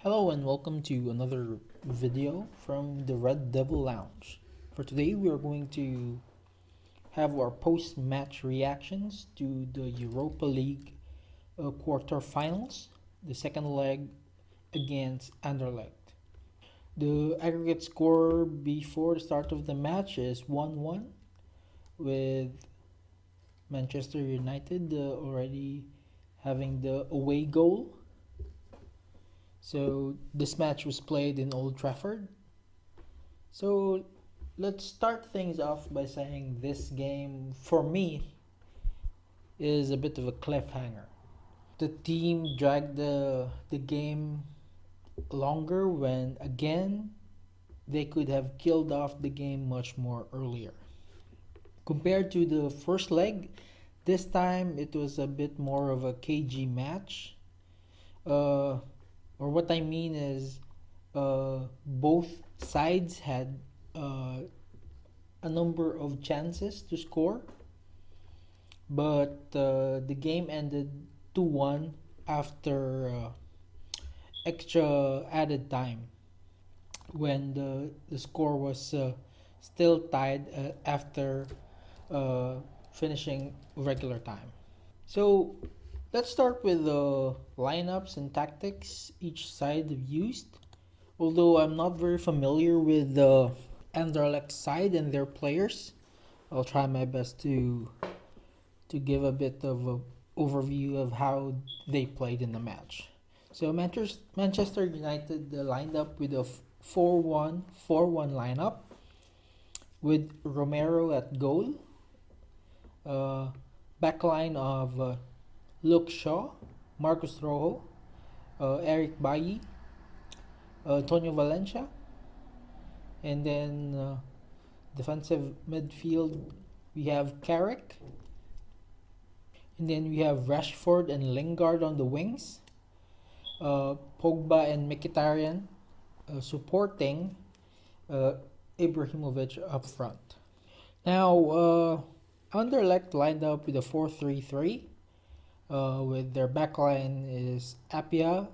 Hello and welcome to another video from the Red Devil Lounge. For today, we are going to have our post-match reactions to the Europa League quarterfinals, the second leg against Anderlecht. The aggregate score before the start of the match is 1-1, with Manchester United already having the away goal. So this match was played in Old Trafford. So let's start things off by saying this game, for me, is a bit of a cliffhanger. The team dragged the game longer when, again, they could have killed off the game much more earlier. Compared to the first leg, this time it was a bit more of a cagey match. Or what I mean is, both sides had a number of chances to score, but the game ended 2-1 after extra added time, when the score was still tied after finishing regular time. So let's start with the lineups and tactics each side have used. Although I'm not very familiar with the Anderlecht side and their players, I'll try my best to give a bit of an overview of how they played in the match. So Manchester United lined up with a 4-1-4-1 lineup with Romero at goal, backline of Luke Shaw, Marcus Rojo, Eric Bailly, Antonio Valencia, and then defensive midfield we have Carrick, and then we have Rashford and Lingard on the wings, Pogba and Mkhitaryan supporting Ibrahimovic up front. Now, Anderlecht lined up with a 4-3-3. With their backline is Apia,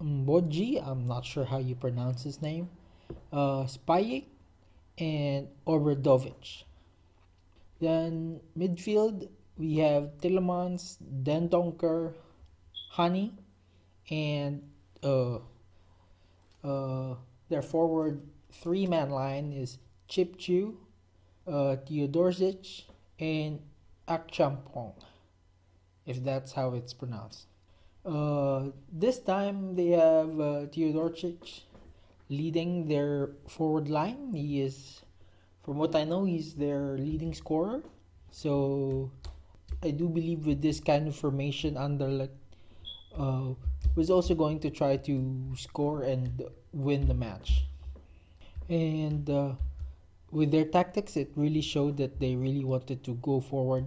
Mboji, I'm not sure how you pronounce his name, Spajik, and Obradovic. Then midfield, we have Tillemans, Dendonker, Hani, and their forward three-man line is Chipchu, Teodorzic, and Akchampong, if that's how it's pronounced. This time they have Teodorcic leading their forward line. He is, from what I know, he's their leading scorer. So I do believe with this kind of formation, Anderlecht was also going to try to score and win the match. And with their tactics, it really showed that they really wanted to go forward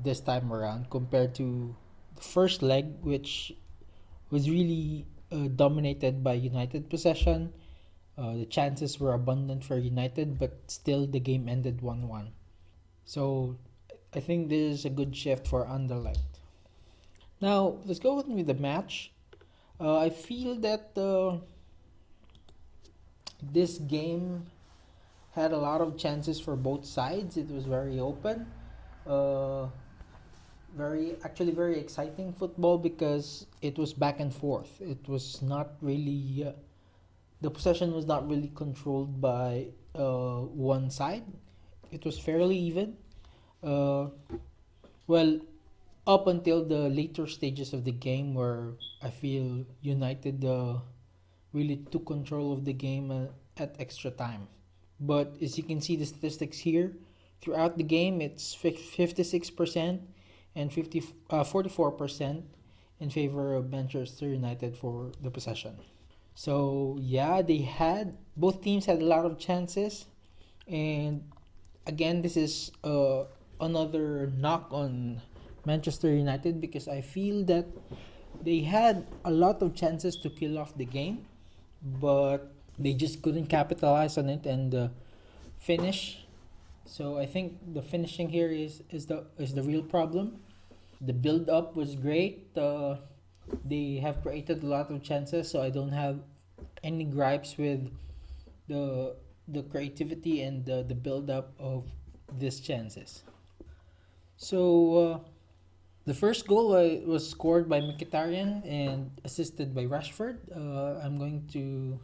this time around, compared to the first leg, which was really dominated by United possession. The chances were abundant for United, but still the game ended 1-1. So I think this is a good shift for Anderlecht. Now, let's go with the match. I feel that this game had a lot of chances for both sides. It was very open. Very exciting football, because it was back and forth. It was not really the possession was not really controlled by one side. It was fairly even. Well, up until the later stages of the game, where I feel United really took control of the game at extra time. But as you can see the statistics here, throughout the game it's 56% and 44% in favor of Manchester United for the possession. So yeah, both teams had a lot of chances, and again, this is another knock on Manchester United, because I feel that they had a lot of chances to kill off the game, but they just couldn't capitalize on it and finish. So I think the finishing here is the real problem. The build up was great. They have created a lot of chances, so I don't have any gripes with the the creativity and the build up of these chances. So the first goal was scored by Mkhitaryan and assisted by Rashford. I'm going to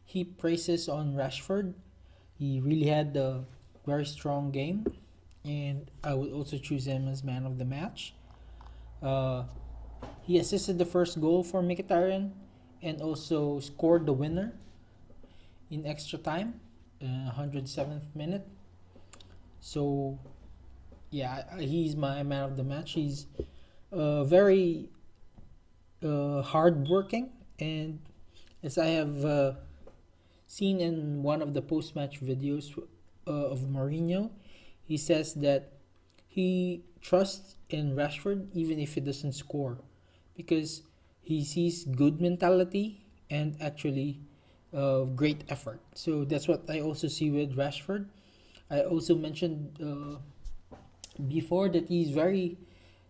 heap praises on Rashford. He really had a very strong game, and I would also choose him as man of the match. Uh, he assisted the first goal for Mkhitaryan and also scored the winner in extra time, 107th minute. So yeah, he's my man of the match. He's very hardworking, and as I have seen in one of the post-match videos of Mourinho, he says that he trusts in Rashford even if he doesn't score, because he sees good mentality and actually great effort. So that's what I also see with Rashford. I also mentioned before that he's very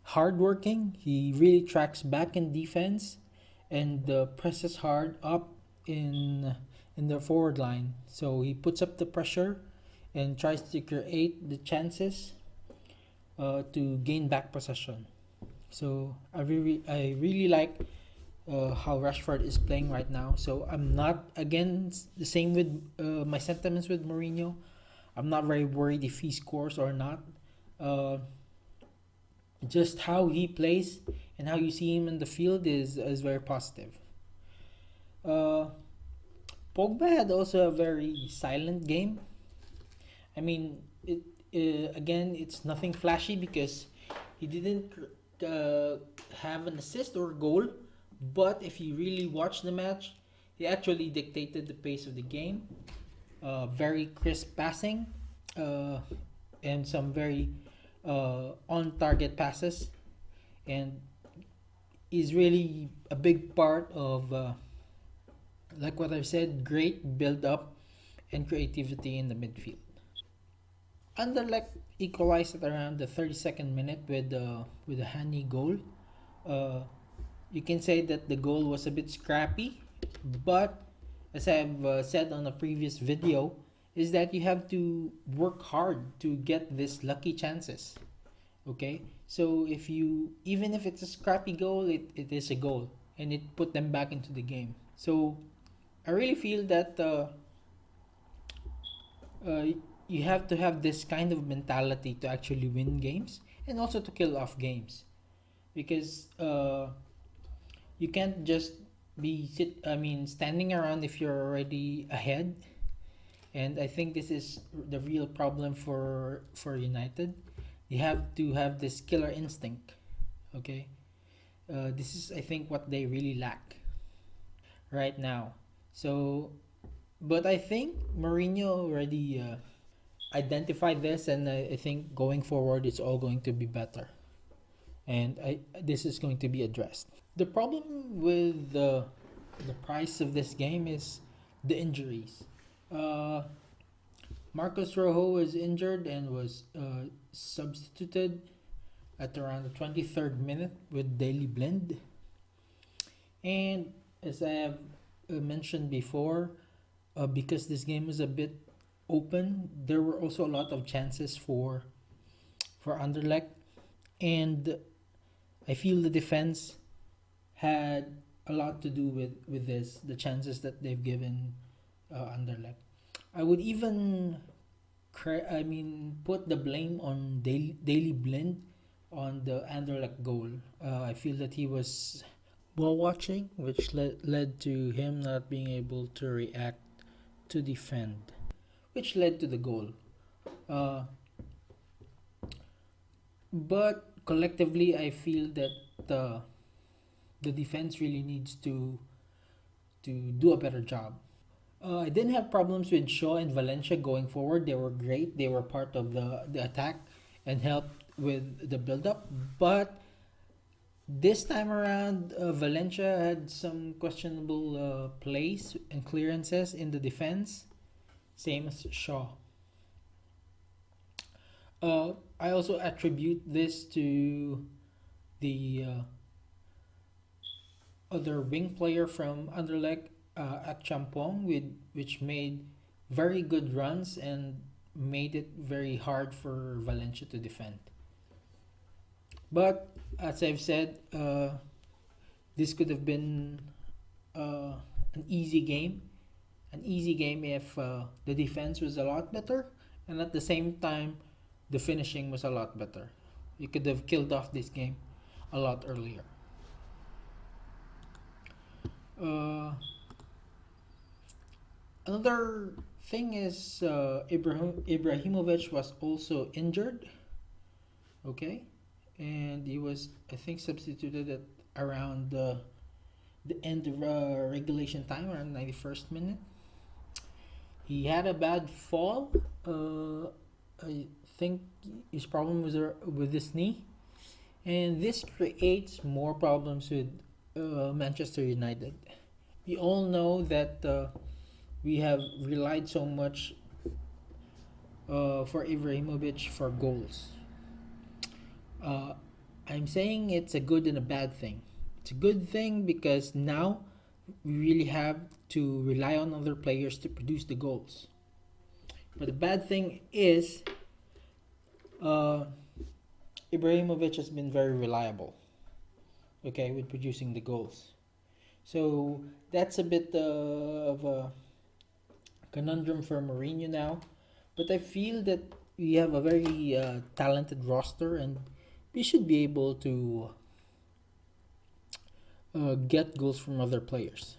hardworking. He really tracks back in defense and presses hard up in the forward line. So he puts up the pressure and tries to create the chances to gain back possession. So I really like how Rashford is playing right now. So I'm not again the same with my sentiments with Mourinho. I'm not very worried if he scores or not. Uh, just how he plays and how you see him in the field is very positive. Uh, Pogba had also a very silent game. I mean, it again, it's nothing flashy because he didn't uh, have an assist or goal. But if you really watch the match, he actually dictated the pace of the game. Very crisp passing, uh, and some very on-target passes, and is really a big part of, like what I've said, great build-up and creativity in the midfield. Anderlecht equalized at around the 32nd minute with a Hani goal. Uh, you can say that the goal was a bit scrappy, but as I've said on a previous video, is that you have to work hard to get these lucky chances. Okay, so if you even if it's a scrappy goal, it is a goal, and it put them back into the game. So I really feel that uh, you have to have this kind of mentality to actually win games and also to kill off games, because you can't just standing around if you're already ahead. And I think this is the real problem for United. You have to have this killer instinct. Okay, this is I think what they really lack right now. So, but I think Mourinho already identified this, and I think going forward, it's all going to be better, and this is going to be addressed. The problem with the price of this game is the injuries. Uh, Marcos Rojo was injured and was substituted at around the 23rd minute with Daily Blind. And as I have mentioned before, because this game was a bit open, there were also a lot of chances for Anderlecht, and I feel the defense had a lot to do with this, the chances that they've given Anderlecht. I would even put the blame on Daily Blind on the Anderlecht goal. I feel that he was ball watching, which led to him not being able to react to defend, which led to the goal. Uh, but collectively, I feel that the defense really needs to do a better job. I didn't have problems with Shaw and Valencia going forward. They were great. They were part of the attack and helped with the build up. But this time around, Valencia had some questionable plays and clearances in the defense, same as Shaw. I also attribute this to the other wing player from Anderlecht, at Champong, which made very good runs and made it very hard for Valencia to defend. But as I've said, this could have been uh, an easy game. An easy game if the defense was a lot better, and at the same time, the finishing was a lot better. You could have killed off this game a lot earlier. Uh, Another thing is Ibrahimovic was also injured. Okay, and he was, I think, substituted at around the end of regulation time, around 91st minute. He had a bad fall. I think his problem was with his knee, and this creates more problems with Manchester United. We all know that we have relied so much for Ibrahimovic for goals. Uh, I'm saying it's a good and a bad thing. It's a good thing because now we really have to rely on other players to produce the goals. But the bad thing is uh, Ibrahimovic has been very reliable, okay, with producing the goals. So that's a bit of a conundrum for Mourinho now. But I feel that we have a very talented roster, and we should be able to get goals from other players.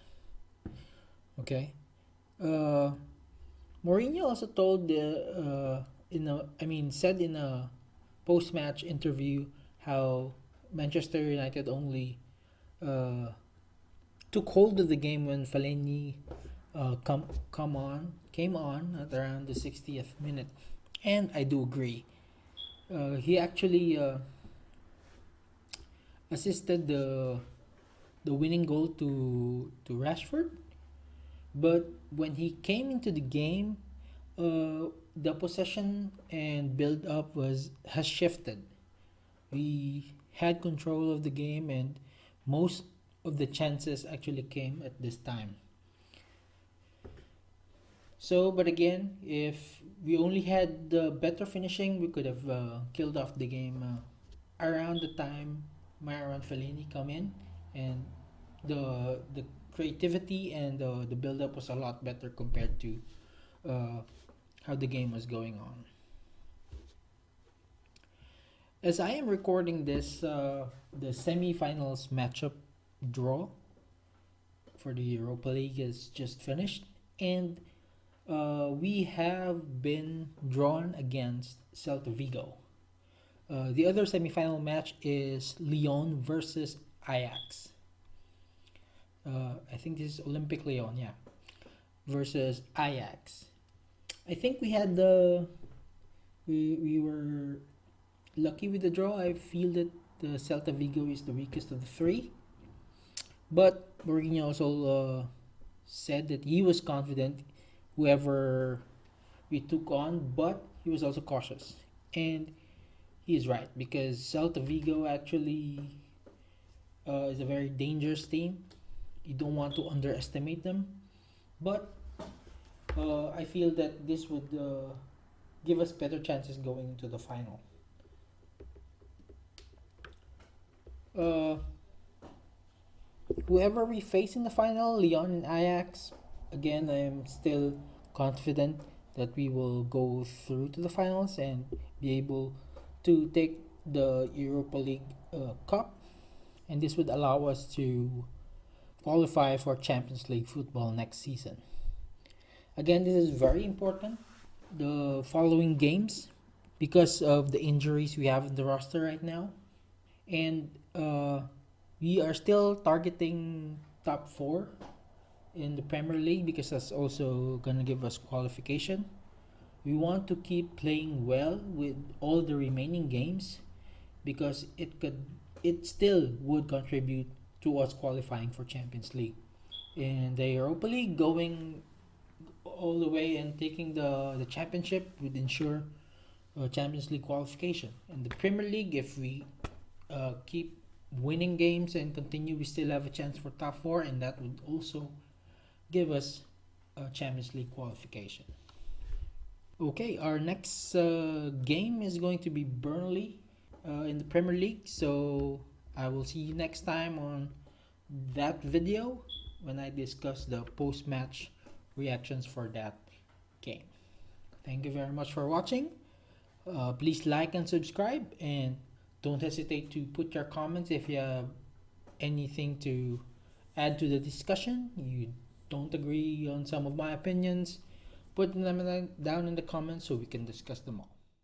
Okay. Uh, Mourinho also told said in a post-match interview how Manchester United only uh, took hold of the game when Fellaini came on at around the 60th minute, and I do agree. He actually assisted the winning goal to Rashford, but when he came into the game, the possession and build up was has shifted. We had control of the game, and most of the chances actually came at this time. So, but again, if we only had the better finishing, we could have killed off the game around the time Myron Fellini come in, and the creativity and the build up was a lot better compared to uh, how the game was going on. As I am recording this, the semi-finals matchup draw for the Europa League is just finished, and we have been drawn against Celta Vigo. The other semi-final match is Lyon versus Ajax. I think this is Olympic Lyon, yeah, versus Ajax. I think we were lucky with the draw. I feel that the Celta Vigo is the weakest of the three, but Mourinho also said that he was confident whoever we took on, but he was also cautious, and he is right because Celta Vigo actually is a very dangerous team. You don't want to underestimate them, but I feel that this would give us better chances going into the final. Uh, Whoever we face in the final, Lyon and Ajax, again, I'm still confident that we will go through to the finals and be able to take the Europa League Cup, and this would allow us to qualify for Champions League football next season. Again, this is very important. The following games, because of the injuries we have in the roster right now, and we are still targeting top four in the Premier League because that's also gonna give us qualification. We want to keep playing well with all the remaining games because it still would contribute to us qualifying for Champions League. In the Europa League, going all the way and taking the championship would ensure Champions League qualification. In the Premier League, if we keep winning games and continue, we still have a chance for top four, and that would also give us a Champions League qualification. Okay, our next game is going to be Burnley in the Premier League. So I will see you next time on that video when I discuss the post-match reactions for that game. Thank you very much for watching. Please like and subscribe, and don't hesitate to put your comments if you have anything to add to the discussion. You don't agree on some of my opinions, put them down in the comments so we can discuss them all.